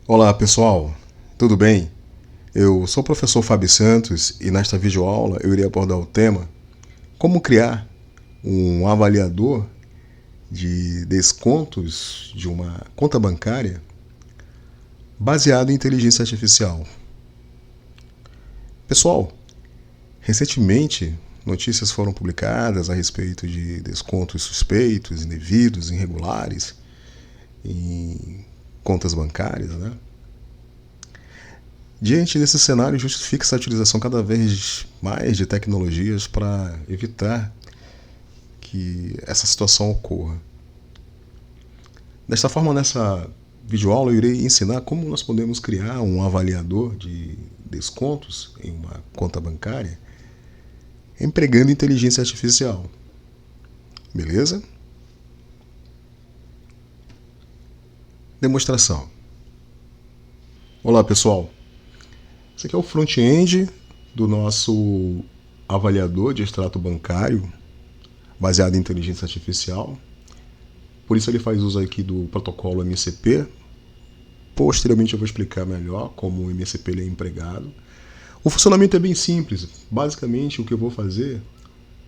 Olá pessoal, tudo bem? Eu sou o professor Fábio Santos e nesta videoaula eu irei abordar o tema como criar um avaliador de descontos de uma conta bancária baseado em inteligência artificial. Pessoal, recentemente notícias foram publicadas a respeito de descontos suspeitos, indevidos, irregulares em contas bancárias, né? Diante desse cenário, justifica-se a utilização cada vez mais de tecnologias para evitar que essa situação ocorra. Desta forma, nessa videoaula, eu irei ensinar como nós podemos criar um avaliador de descontos em uma conta bancária empregando inteligência artificial. Beleza? Demonstração. Olá, pessoal. Esse aqui é o front-end do nosso avaliador de extrato bancário baseado em inteligência artificial. Por isso ele faz uso aqui do protocolo MCP. Posteriormente eu vou explicar melhor como o MCP ele é empregado. O funcionamento é bem simples. Basicamente o que eu vou fazer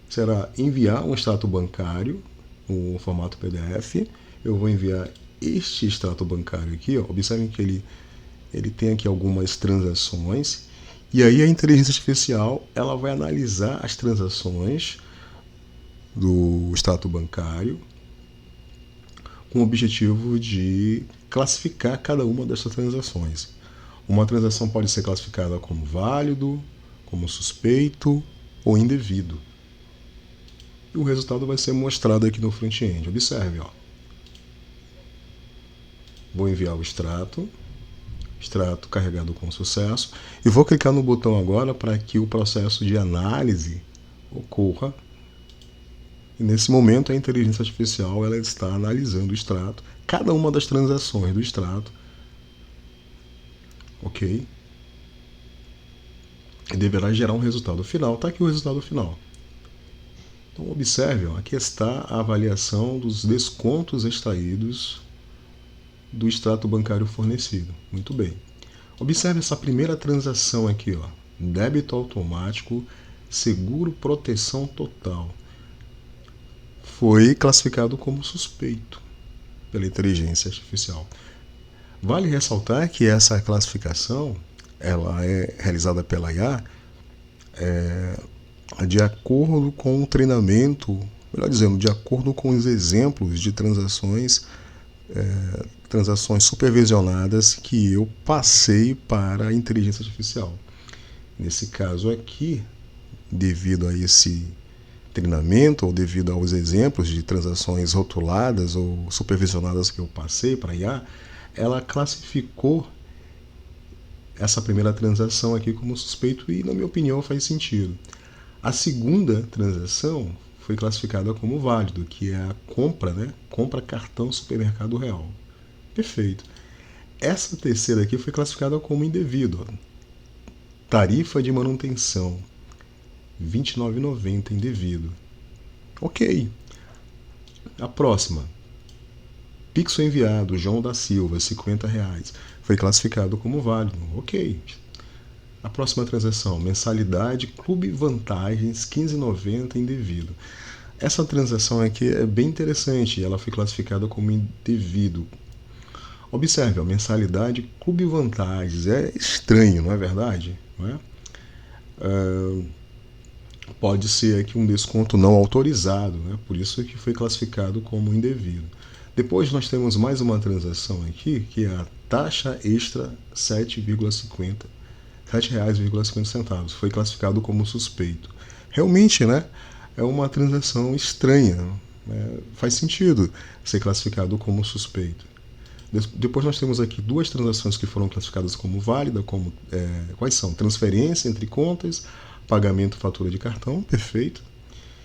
será enviar um extrato bancário no formato PDF. Eu vou enviar este extrato bancário aqui. Ó. Observem que ele tem aqui algumas transações. E aí a inteligência artificial ela vai analisar as transações do extrato bancário com o objetivo de classificar cada uma dessas transações. Uma transação pode ser classificada como válido, como suspeito ou indevido. E o resultado vai ser mostrado aqui no front-end. Observe, ó. Vou enviar o extrato carregado com sucesso, e vou clicar no botão agora para que o processo de análise ocorra. E nesse momento a inteligência artificial ela está analisando o extrato, cada uma das transações do extrato, ok? E deverá gerar um resultado final. Está aqui o resultado final. Então observe, ó, aqui está a avaliação dos descontos extraídos do extrato bancário fornecido. Muito bem. Observe essa primeira transação aqui, ó, débito automático, seguro proteção total. Foi classificado como suspeito pela inteligência artificial. Vale ressaltar que essa classificação ela é realizada pela IA de acordo com o treinamento, melhor dizendo, de acordo com os exemplos de transações supervisionadas que eu passei para a inteligência artificial. Nesse caso aqui, devido a esse treinamento ou devido aos exemplos de transações rotuladas ou supervisionadas que eu passei para a IA, ela classificou essa primeira transação aqui como suspeito e, na minha opinião, faz sentido. A segunda transação foi classificada como válido, que é a compra, né? Compra cartão supermercado real. Perfeito. Essa terceira aqui foi classificada como indevido. Tarifa de manutenção, R$ 29,90 indevido. Ok. A próxima. Pixel enviado, João da Silva, R$ 50,00. Foi classificado como válido. Ok. A próxima transação, mensalidade, Clube Vantagens, R$ 15,90 indevido. Essa transação aqui é bem interessante, ela foi classificada como indevido. Observe, a mensalidade, Clube Vantagens, é estranho, não é verdade? Não é? Pode ser aqui um desconto não autorizado, né? Por isso que foi classificado como indevido. Depois nós temos mais uma transação aqui, que é a taxa extra R$ 7,50. Foi classificado como suspeito. Realmente, né? É uma transação estranha. Né? Faz sentido ser classificado como suspeito. Depois nós temos aqui duas transações que foram classificadas como válida, quais são? Transferência entre contas, pagamento fatura de cartão, perfeito.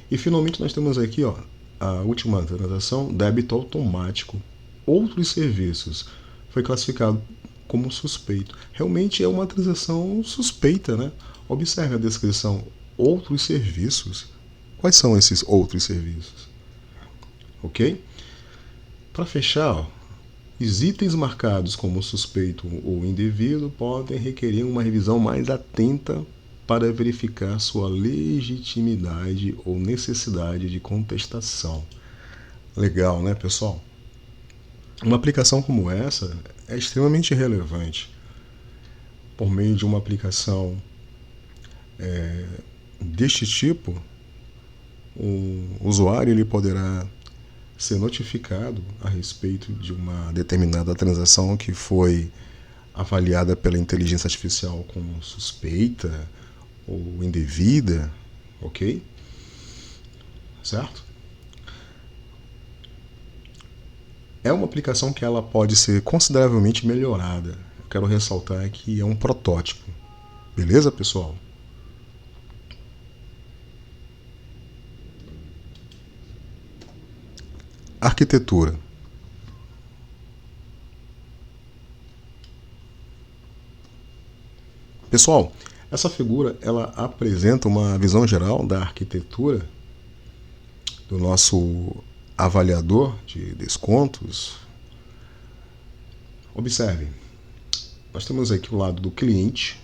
E finalmente nós temos aqui, ó, a última transação, débito automático, outros serviços, foi classificado como suspeito. Realmente é uma transação suspeita, né? Observe a descrição, outros serviços. Quais são esses outros serviços? Ok? Para fechar, ó, Os itens marcados como suspeito ou indevido podem requerer uma revisão mais atenta para verificar sua legitimidade ou necessidade de contestação. Legal, né, pessoal? Uma aplicação como essa é extremamente relevante. Por meio de uma aplicação deste tipo, o usuário ele poderá ser notificado a respeito de uma determinada transação que foi avaliada pela inteligência artificial como suspeita ou indevida, ok? Certo? É uma aplicação que ela pode ser consideravelmente melhorada. Eu quero ressaltar que é um protótipo. Beleza, pessoal? Arquitetura. Pessoal, essa figura ela apresenta uma visão geral da arquitetura do nosso avaliador de descontos. Observe, nós temos aqui o lado do cliente,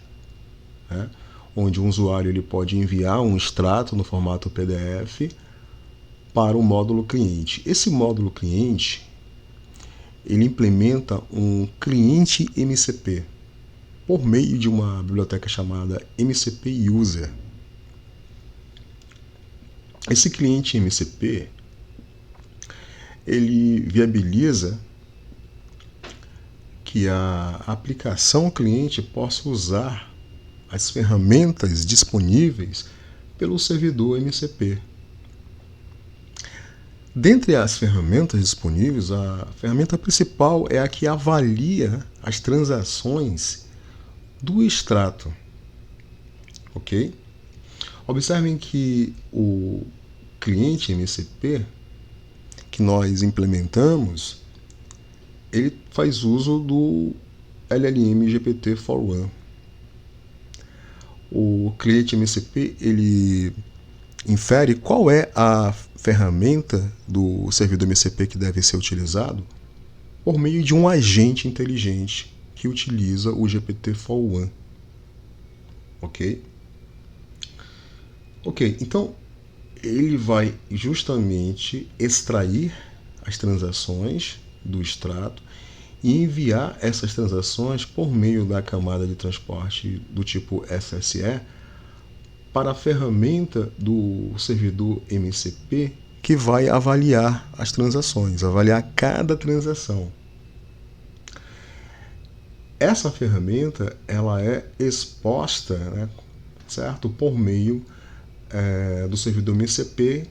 né, onde um usuário ele pode enviar um extrato no formato PDF para o módulo cliente. Esse módulo cliente ele implementa um cliente MCP por meio de uma biblioteca chamada MCP User. Esse cliente MCP ele viabiliza que a aplicação cliente possa usar as ferramentas disponíveis pelo servidor MCP. Dentre as ferramentas disponíveis, a ferramenta principal é a que avalia as transações do extrato. Ok? Observem que o cliente MCP que nós implementamos, ele faz uso do LLM GPT-4o. O cliente MCP ele infere qual é a ferramenta do servidor MCP que deve ser utilizado por meio de um agente inteligente que utiliza o GPT-4o. Ok? Ok, então ele vai justamente extrair as transações do extrato e enviar essas transações por meio da camada de transporte do tipo SSE para a ferramenta do servidor MCP que vai avaliar as transações, avaliar cada transação. Essa ferramenta ela é exposta, né, certo, por meio do servidor MCP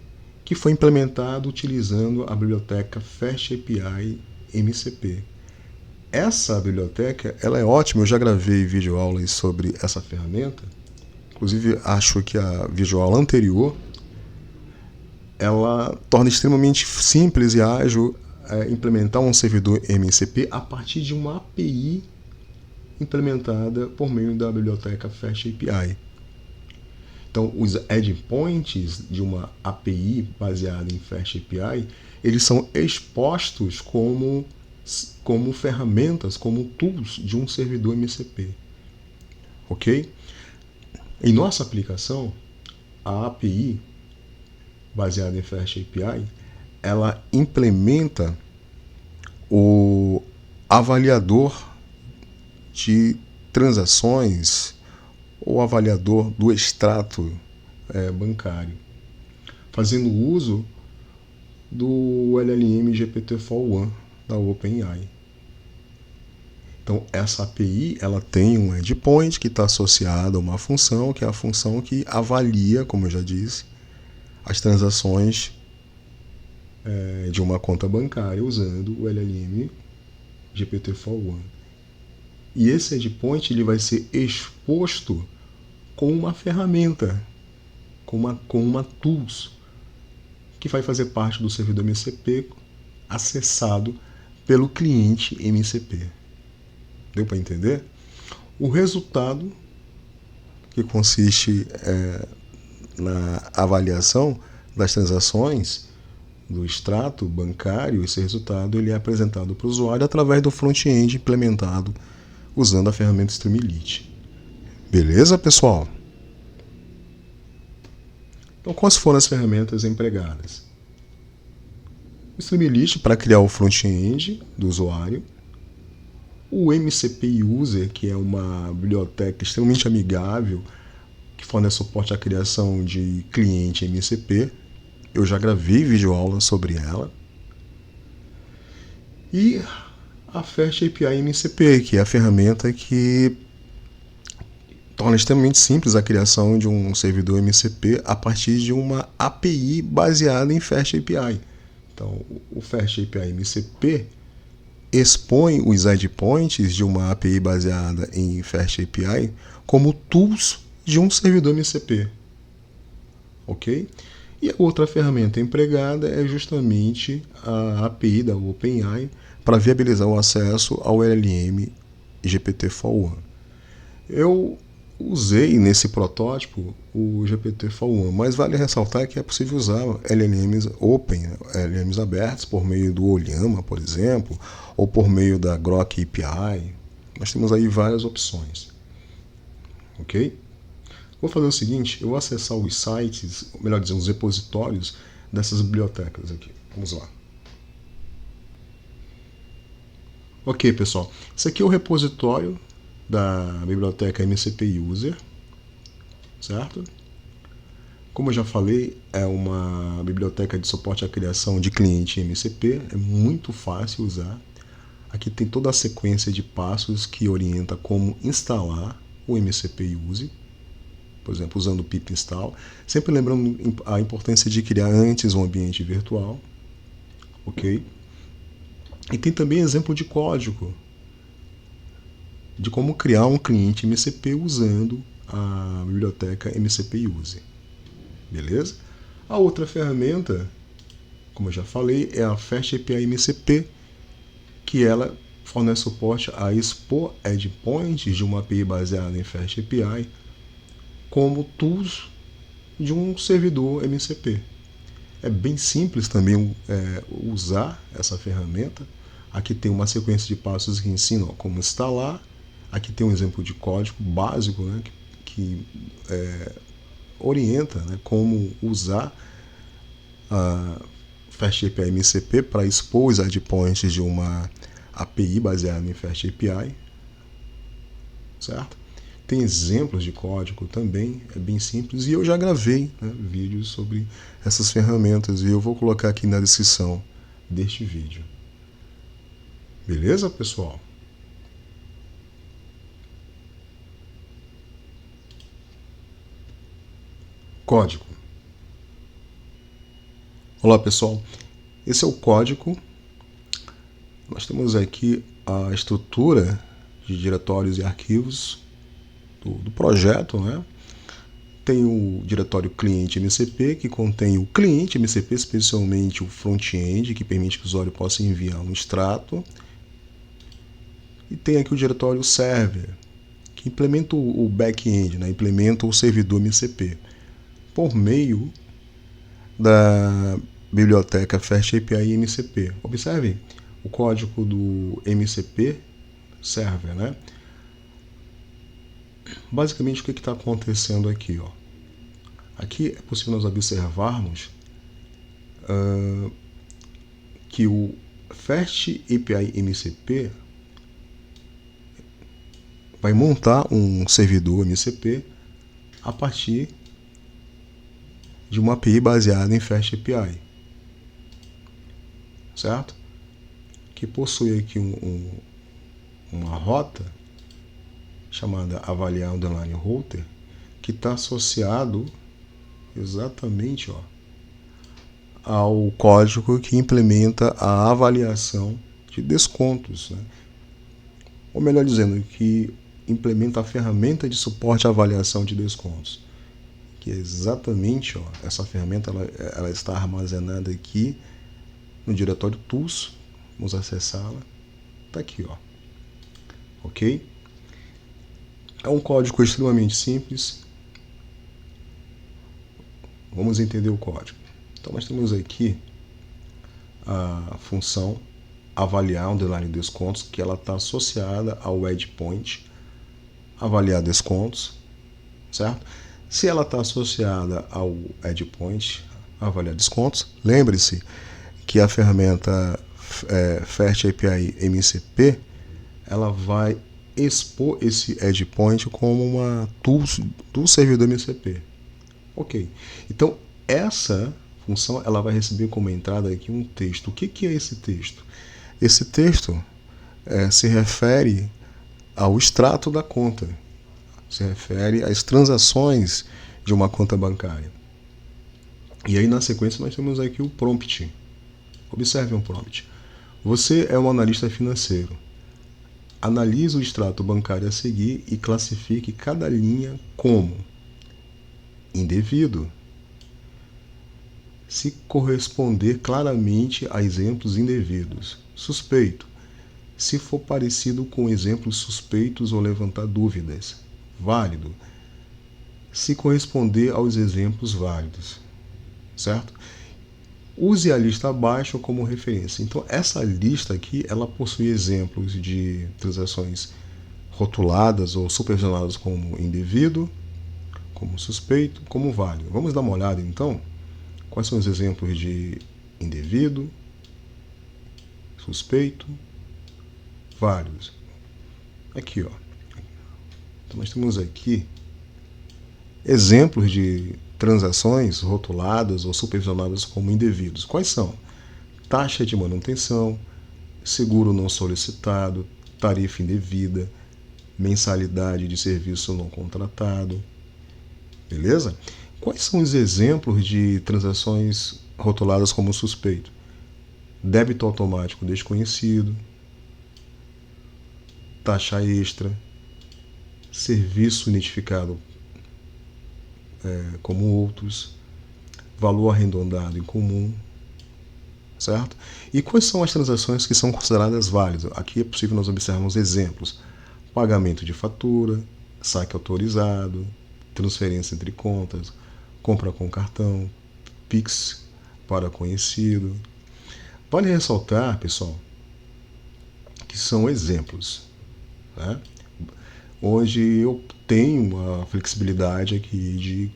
que foi implementado utilizando a biblioteca FastAPI MCP. Essa biblioteca ela é ótima, eu já gravei videoaulas sobre essa ferramenta, inclusive acho que a videoaula anterior ela torna extremamente simples e ágil implementar um servidor MCP a partir de uma API implementada por meio da biblioteca FastAPI. Então, os endpoints de uma API baseada em FastAPI, eles são expostos como ferramentas, como tools de um servidor MCP. Ok? Em nossa aplicação, a API baseada em FastAPI, ela implementa o avaliador de transações ou avaliador do extrato bancário, fazendo uso do LLM GPT-4o da OpenAI. Então, essa API ela tem um endpoint que está associado a uma função, que é a função que avalia, como eu já disse, as transações de uma conta bancária usando o LLM GPT-4o. E esse endpoint ele vai ser exposto com uma ferramenta, com uma tools, que vai fazer parte do servidor MCP acessado pelo cliente MCP. Deu para entender? O resultado, que consiste na avaliação das transações do extrato bancário, esse resultado ele é apresentado para o usuário através do front-end implementado usando a ferramenta Streamlit. Beleza, pessoal? Então, quais foram as ferramentas empregadas? O Streamlit para criar o front-end do usuário, o MCP User, que é uma biblioteca extremamente amigável que fornece suporte à criação de cliente MCP. Eu já gravei videoaula sobre ela. E a Fast API MCP, que é a ferramenta que torna extremamente simples a criação de um servidor MCP a partir de uma API baseada em Fast API. Então, o Fast API MCP expõe os endpoints de uma API baseada em Fast API como tools de um servidor MCP. Ok? E a outra ferramenta empregada é justamente a API da OpenAI para viabilizar o acesso ao LLM GPT-4o. Eu usei nesse protótipo o GPT-4o, mas vale ressaltar que é possível usar LLMs open, LLMs abertos por meio do Ollama, por exemplo, ou por meio da Grok API. Nós temos aí várias opções. Ok? Vou fazer o seguinte, eu vou acessar os sites, ou melhor dizendo, os repositórios dessas bibliotecas aqui. Vamos lá. Ok, pessoal. Esse aqui é o repositório da biblioteca MCP User, certo? Como eu já falei, é uma biblioteca de suporte à criação de cliente MCP, é muito fácil usar. Aqui tem toda a sequência de passos que orienta como instalar o MCP User. Por exemplo, usando o pip install, sempre lembrando a importância de criar antes um ambiente virtual, ok? E tem também exemplo de código de como criar um cliente MCP usando a biblioteca MCP User, beleza? A outra ferramenta, como eu já falei, é a Fast API MCP, que ela fornece suporte a expor endpoints de uma API baseada em Fast API como tools de um servidor MCP. É bem simples também usar essa ferramenta. Aqui tem uma sequência de passos que ensinam como instalar. Aqui tem um exemplo de código básico, né, que orienta, né, como usar a Fast API MCP para expor os endpoints de uma API baseada em Fast API, certo? Tem exemplos de código também, é bem simples, e eu já gravei, né, vídeos sobre essas ferramentas e eu vou colocar aqui na descrição deste vídeo. Beleza, pessoal? Código. Olá, pessoal. Esse é o código. Nós temos aqui a estrutura de diretórios e arquivos do projeto, né? Tem o diretório cliente MCP, que contém o cliente MCP, especialmente o front-end, que permite que o usuário possa enviar um extrato. E tem aqui o diretório server, que implementa o back-end, né? Implementa o servidor MCP, por meio da biblioteca Fast API MCP. Observe o código do MCP server, né? Basicamente, o que está acontecendo aqui? Ó? Aqui é possível nós observarmos que o Fast API MCP vai montar um servidor MCP a partir de uma API baseada em Fast API, certo? Que possui aqui uma rota chamada avaliar underline router, que está associado exatamente, ó, ao código que implementa a avaliação de descontos, né? Ou melhor dizendo, que implementa a ferramenta de suporte à avaliação de descontos, que é exatamente, ó, essa ferramenta ela está armazenada aqui no diretório tools. Vamos acessá-la. Está aqui, ó. Ok? É um código extremamente simples. Vamos entender o código. Então nós temos aqui a função avaliar underline descontos, que ela está associada ao endpoint avaliar descontos, certo? Se ela está associada ao endpoint avaliar descontos, lembre-se que a ferramenta Fast API MCP ela vai expor esse endpoint como uma tool do servidor MCP. Ok. Então, essa função ela vai receber como entrada aqui um texto. O que é esse texto? Esse texto se refere ao extrato da conta, se refere às transações de uma conta bancária. E aí, na sequência, nós temos aqui o prompt. Observe um prompt. Você é um analista financeiro. Analise o extrato bancário a seguir e classifique cada linha como indevido, se corresponder claramente a exemplos indevidos, suspeito, se for parecido com exemplos suspeitos ou levantar dúvidas, válido, se corresponder aos exemplos válidos, certo? Use a lista abaixo como referência. Então, essa lista aqui, ela possui exemplos de transações rotuladas ou supervisionadas como indevido, como suspeito, como válido. Vamos dar uma olhada, então? Quais são os exemplos de indevido, suspeito, válidos? Aqui, ó. Então, nós temos aqui exemplos de transações rotuladas ou supervisionadas como indevidos. Quais são? Taxa de manutenção, seguro não solicitado, tarifa indevida, mensalidade de serviço não contratado. Beleza? Quais são os exemplos de transações rotuladas como suspeito? Débito automático desconhecido, taxa extra, serviço identificado como outros, valor arredondado em comum, certo? E quais são as transações que são consideradas válidas? Aqui é possível nós observarmos exemplos: pagamento de fatura, saque autorizado, transferência entre contas, compra com cartão, Pix para conhecido. Vale ressaltar, pessoal, que são exemplos, né? Hoje eu tenho uma flexibilidade aqui de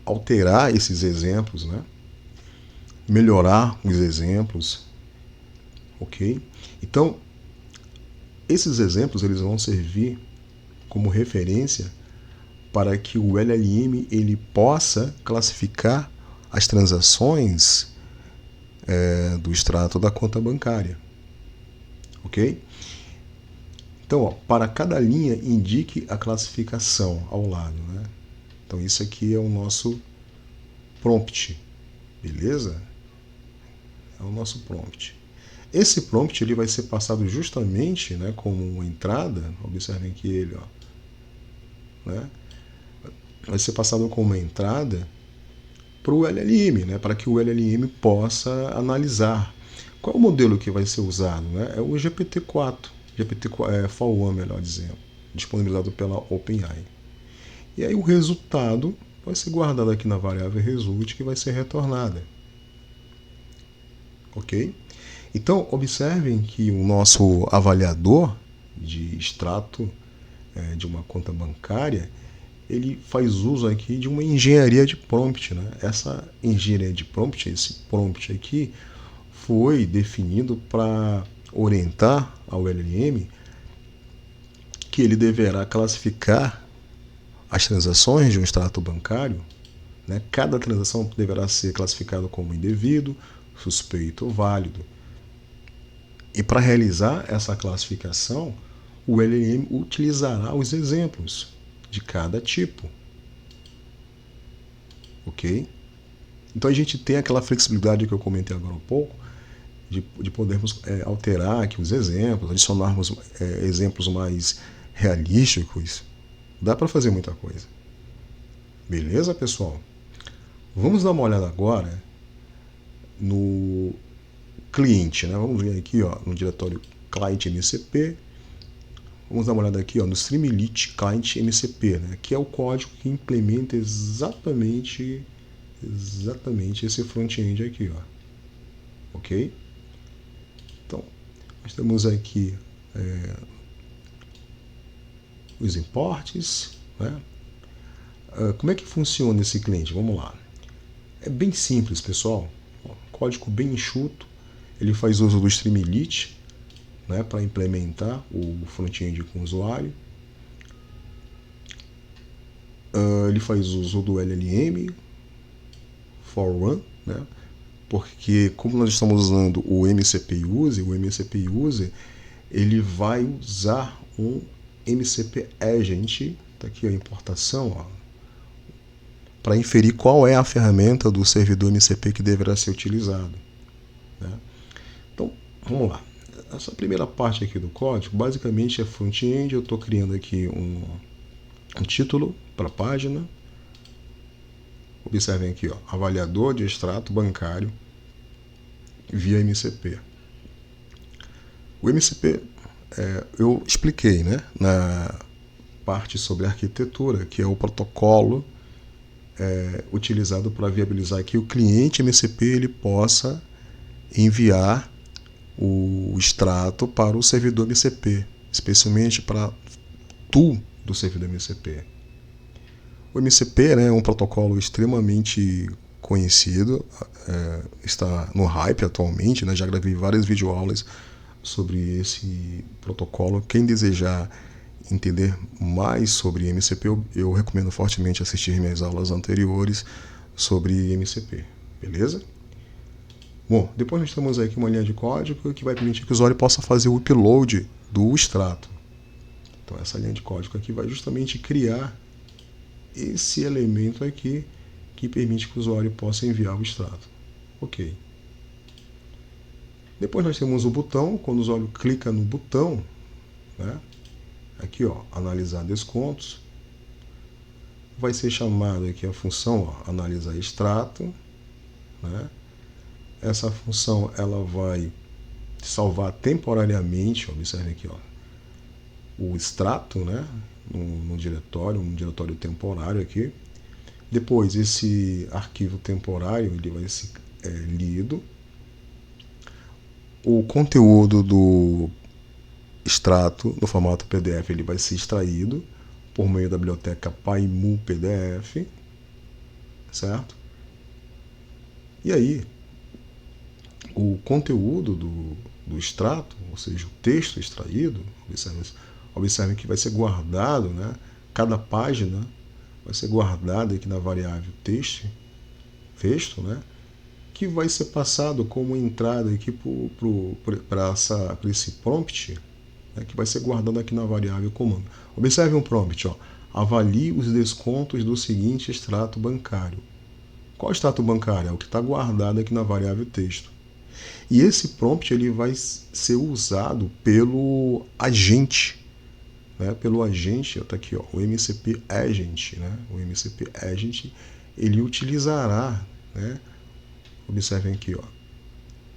alterar esses exemplos, né? Melhorar os exemplos, ok? Então, esses exemplos eles vão servir como referência para que o LLM ele possa classificar as transações do extrato da conta bancária, ok? Então, ó, para cada linha, indique a classificação ao lado, né? Então, isso aqui é o nosso prompt, beleza? É o nosso prompt. Esse prompt ele vai ser passado justamente, né, como uma entrada. Observem que ele, ó, né, vai ser passado como uma entrada para o LLM, né, para que o LLM possa analisar. Qual é o modelo que vai ser usado? Né? É o GPT-4, GPT-4, melhor dizendo, disponibilizado pela OpenAI. E aí o resultado vai ser guardado aqui na variável result, que vai ser retornada. Ok? Então, observem que o nosso avaliador de extrato de uma conta bancária, ele faz uso aqui de uma engenharia de prompt, né? Essa engenharia de prompt, esse prompt aqui, foi definido para orientar ao LLM que ele deverá classificar as transações de um extrato bancário, né? Cada transação deverá ser classificada como indevido, suspeito ou válido. E para realizar essa classificação, o LLM utilizará os exemplos de cada tipo. Ok? Então a gente tem aquela flexibilidade que eu comentei agora há pouco, de podermos alterar aqui os exemplos, adicionarmos exemplos mais realísticos. Dá para fazer muita coisa. Beleza, pessoal? Vamos dar uma olhada agora no cliente, né? Vamos ver aqui, ó, no diretório client MCP. Vamos dar uma olhada aqui, ó, no Streamlit client MCP, né? Que é o código que implementa exatamente exatamente esse front-end aqui, ó. Ok? Então, nós temos aqui os imports, né? Como é que funciona esse cliente? Vamos lá. É bem simples, pessoal. Código bem enxuto. Ele faz uso do Streamlit, né, para implementar o front-end com o usuário. Ele faz uso do LLM for Run, né, porque como nós estamos usando o MCP User, ele vai usar um MCP Agent, tá aqui a importação, para inferir qual é a ferramenta do servidor MCP que deverá ser utilizado, né? Então, vamos lá. Essa primeira parte aqui do código, basicamente é front-end. Eu estou criando aqui um título para a página. Observem aqui, ó, avaliador de extrato bancário via MCP. O MCP, eu expliquei, né, na parte sobre arquitetura, que é o protocolo utilizado para viabilizar que o cliente MCP ele possa enviar o extrato para o servidor MCP, especialmente para tool do servidor MCP. O MCP, né, é um protocolo extremamente conhecido, está no hype atualmente, né, já gravei várias videoaulas sobre esse protocolo. Quem desejar entender mais sobre MCP, eu recomendo fortemente assistir minhas aulas anteriores sobre MCP, beleza? Bom, depois nós temos aqui uma linha de código que vai permitir que o usuário possa fazer o upload do extrato. Então essa linha de código aqui vai justamente criar esse elemento aqui que permite que o usuário possa enviar o extrato. Ok. Depois nós temos o botão. Quando o usuário clica no botão, né, aqui, ó, analisar descontos, vai ser chamada aqui a função, ó, analisar extrato, né? Essa função ela vai salvar temporariamente, observe aqui, ó, o extrato, né, no diretório, um diretório temporário aqui. Depois esse arquivo temporário ele vai ser lido. O conteúdo do extrato no formato PDF ele vai ser extraído por meio da biblioteca PyMu PDF, certo? E aí o conteúdo do extrato, ou seja, o texto extraído, observe que vai ser guardado, né? Cada página vai ser guardada aqui na variável texto, né? Que vai ser passado como entrada aqui para esse prompt, né? Que vai ser guardado aqui na variável comando. Observe um prompt, ó, avalie os descontos do seguinte extrato bancário. Qual extrato bancário? É o que está guardado aqui na variável texto. E esse prompt ele vai ser usado pelo agente, né? Pelo agente, está aqui, ó, o MCP Agent, né? O MCP Agent ele utilizará, né? Observem aqui, ó,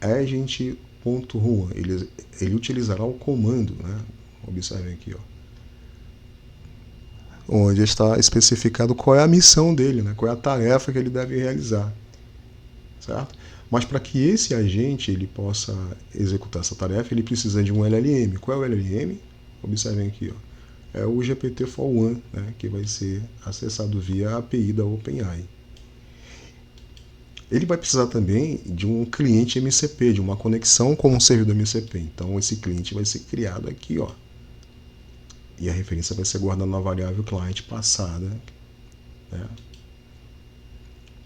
agent.run, ele utilizará o comando, né? Observem aqui, ó, onde está especificado qual é a missão dele, né? Qual é a tarefa que ele deve realizar, certo? Mas para que esse agente ele possa executar essa tarefa, ele precisa de um LLM. Qual é o LLM? Observem aqui, ó, é o GPT-4o, né? Que vai ser acessado via API da OpenAI. Ele vai precisar também de um cliente MCP, de uma conexão com um servidor MCP. Então esse cliente vai ser criado aqui, ó. E a referência vai ser guardada na variável client passada, né,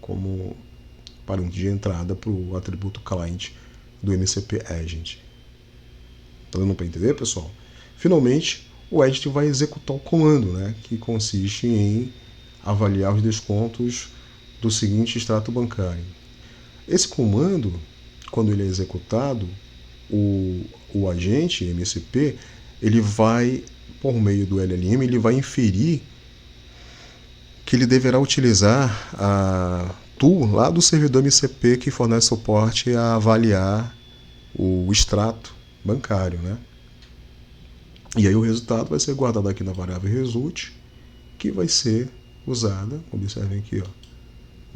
como parâmetro de entrada para o atributo client do MCP Agent. Tá dando para entender, pessoal? Finalmente, o Agent vai executar o comando, né, que consiste em avaliar os descontos do seguinte extrato bancário. Esse comando, quando ele é executado, o agente MCP, ele vai, por meio do LLM, ele vai inferir que ele deverá utilizar a tool lá do servidor MCP que fornece suporte a avaliar o extrato bancário, né? E aí o resultado vai ser guardado aqui na variável result, que vai ser usada, observem aqui, ó,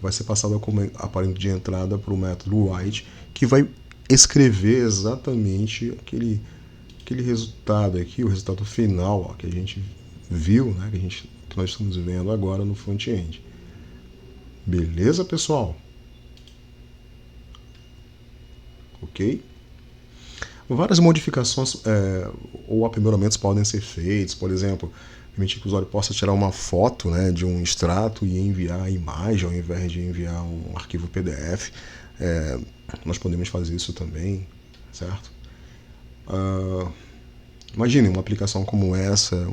vai ser passada como aparelho de entrada para o método write, que vai escrever exatamente aquele resultado aqui, o resultado final, ó, que a gente viu, né, que nós estamos vendo agora no front-end. Beleza, pessoal? Ok? Várias modificações ou aprimoramentos podem ser feitos, por exemplo, permitir que o usuário possa tirar uma foto, né, de um extrato e enviar a imagem ao invés de enviar um arquivo PDF. Nós podemos fazer isso também, certo? Imagine uma aplicação como essa,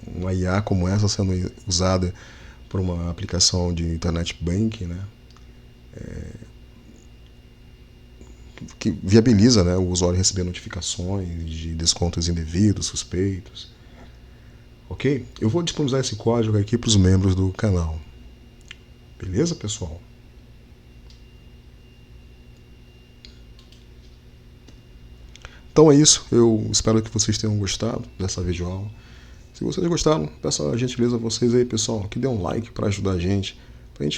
uma IA como essa sendo usada por uma aplicação de internet banking, né? Que viabiliza, né, o usuário receber notificações de descontos indevidos, suspeitos. Ok? Eu vou disponibilizar esse código aqui para os membros do canal. Beleza, pessoal? Então é isso. Eu espero que vocês tenham gostado dessa videoaula. Se vocês gostaram, peço a gentileza a vocês aí, pessoal, que dê um like para ajudar a gente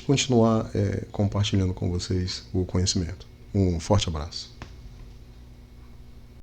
continuar compartilhando com vocês o conhecimento. Um forte abraço.